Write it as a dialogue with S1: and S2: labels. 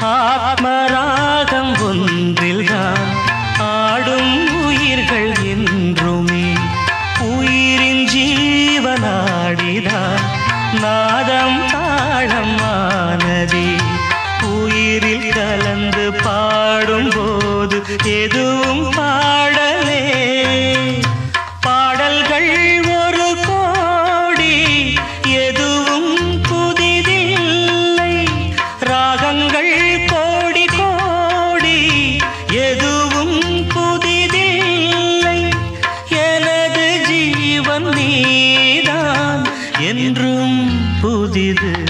S1: ஆத்மராகம் ஒன்றில்தான் ஆடும் உயிர்கள் என்றுமே. உயிரின் ஜீவனாடிதான் நாதம் தாளம் ஆனதே. உயிரில் கலந்து பாடும்போது எதுவும் பாடலே. பாடல்கள் ஒரு கோடி, எதுவும் புதிதில்லை. ராகங்கள் கோடி கோடி, எதுவும் புதிதில்லை. எனது ஜீவன் நீதான் என்றும் புதிது.